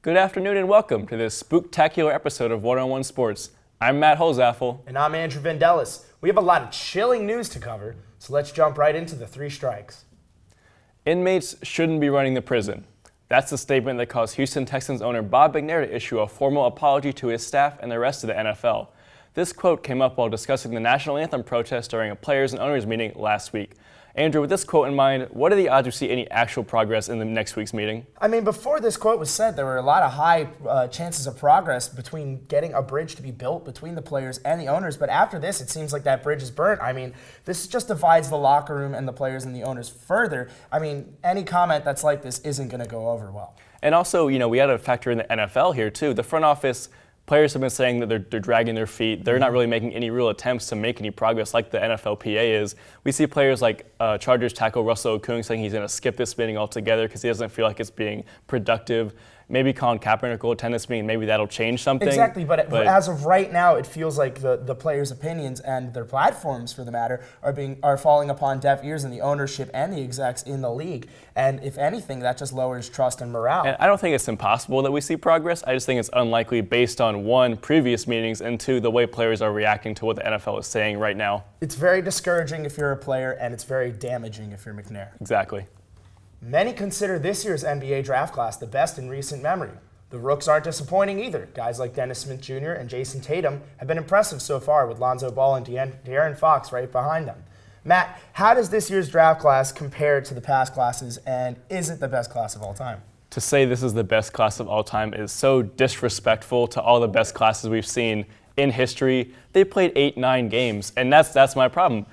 Good afternoon and welcome to this spooktacular episode of One-on-One Sports. I'm Matt Holzaffel. And I'm Andrew Vandellis. We have a lot of chilling news to cover, so let's jump right into the three strikes. Inmates shouldn't be running the prison. That's the statement that caused Houston Texans owner Bob McNair to issue a formal apology to his staff and the rest of the NFL. This quote came up while discussing the national anthem protest during a players and owners meeting last week. Andrew, with this quote in mind, what are the odds we see any actual progress in the next week's meeting? I mean, before this quote was said, there were a lot of high chances of progress between getting a bridge to be built between the players and the owners. But after this, it seems like that bridge is burnt. I mean, this just divides the locker room and the players and the owners further. I mean, any comment that's like this isn't going to go over well. And also, we had to factor in the NFL here, too. The front office players have been saying that they're dragging their feet. They're not really making any real attempts to make any progress like the NFLPA is. We see players like Chargers tackle Russell Okung saying he's going to skip this meeting altogether because he doesn't feel like it's being productive. Maybe Colin Kaepernick will attend this meeting. Maybe that'll change something. Exactly, but as of right now, it feels like the players' opinions and their platforms, for the matter, are falling upon deaf ears in the ownership and the execs in the league. And if anything, that just lowers trust and morale. And I don't think it's impossible that we see progress. I just think it's unlikely based on, one, previous meetings, and two, the way players are reacting to what the NFL is saying right now. It's very discouraging if you're a player, and it's very damaging if you're McNair. Exactly. Many consider this year's NBA draft class the best in recent memory. The rooks aren't disappointing either. Guys like Dennis Smith Jr. and Jason Tatum have been impressive so far, with Lonzo Ball and De'Aaron Fox right behind them. Matt, how does this year's draft class compare to the past classes, and is it the best class of all time? To say this is the best class of all time is so disrespectful to all the best classes we've seen in history. They played 8-9 games, and that's my problem.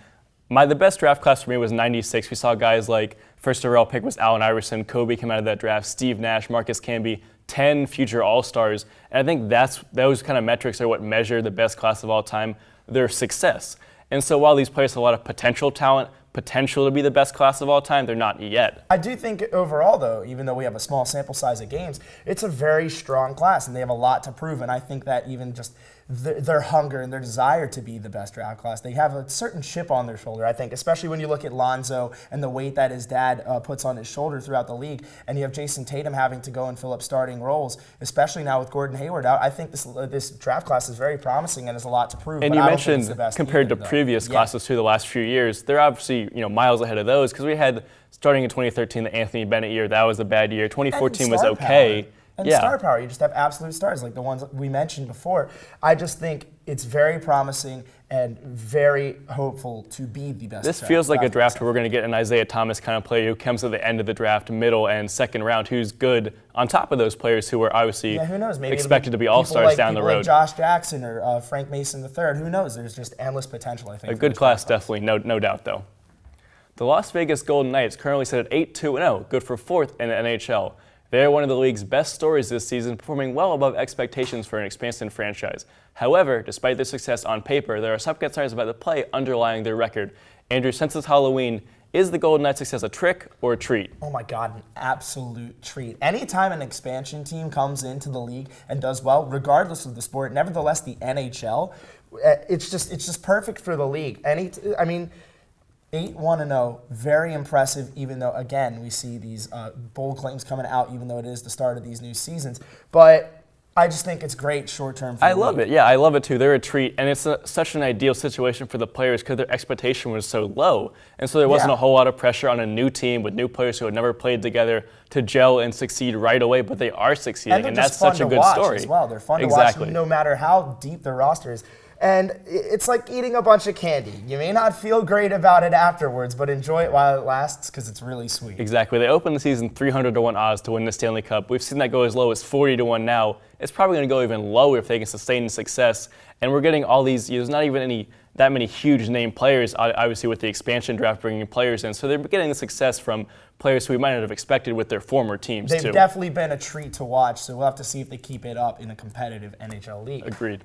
The best draft class for me was 96. We saw guys like first overall pick was Allen Iverson, Kobe came out of that draft, Steve Nash, Marcus Camby, 10 future All-Stars. And I think those kind of metrics are what measure the best class of all time, their success. And so while these players have a lot of potential talent, potential to be the best class of all time, they're not yet. I do think overall, though, even though we have a small sample size of games, it's a very strong class, and they have a lot to prove. And I think that even just their hunger and their desire to be the best draft class, they have a certain chip on their shoulder, I think, especially when you look at Lonzo and the weight that his dad puts on his shoulder throughout the league. And you have Jason Tatum having to go and fill up starting roles, especially now with Gordon Hayward out. I think this draft class is very promising and has a lot to prove. And you mentioned compared to previous classes through the last few years, they're obviously miles ahead of those, because we had, starting in 2013, the Anthony Bennett year. That was a bad year. 2014 was okay. And star power, you just have absolute stars like the ones we mentioned before. I just think it's very promising and very hopeful to be the best. This feels like a draft where we're going to get an Isaiah Thomas kind of player who comes at the end of the draft, middle and second round, who's good on top of those players who are obviously who knows? Maybe expected to be all-stars down the road. Like Josh Jackson or Frank Mason III. Who knows? There's just endless potential, I think. A good class, definitely, no doubt, though. The Las Vegas Golden Knights currently sit at 8-2-0, good for fourth in the NHL. They're one of the league's best stories this season, performing well above expectations for an expansive franchise. However, despite their success on paper, there are some concerns about the play underlying their record. Andrew, since it's Halloween, is the Golden Knights' success a trick or a treat? Oh my God, an absolute treat. Anytime an expansion team comes into the league and does well, regardless of the sport, nevertheless the NHL, it's just perfect for the league. 8-1-0, very impressive, even though, again, we see these bold claims coming out, even though it is the start of these new seasons. But I just think it's great short-term for the league. I love it. Yeah, I love it too. They're a treat, and it's such an ideal situation for the players because their expectation was so low. And so there wasn't a whole lot of pressure on a new team with new players who had never played together to gel and succeed right away, but they are succeeding, and that's such a good story. As well. They're fun to watch no matter how deep their roster is. And it's like eating a bunch of candy. You may not feel great about it afterwards, but enjoy it while it lasts because it's really sweet. Exactly. They opened the season 300-1 odds to win the Stanley Cup. We've seen that go as low as 40-1 now. It's probably going to go even lower if they can sustain the success. And we're getting all these, there's not even that many huge name players, obviously, with the expansion draft bringing players in. So they're getting the success from players who we might not have expected with their former teams, They've definitely been a treat to watch, so we'll have to see if they keep it up in a competitive NHL league. Agreed.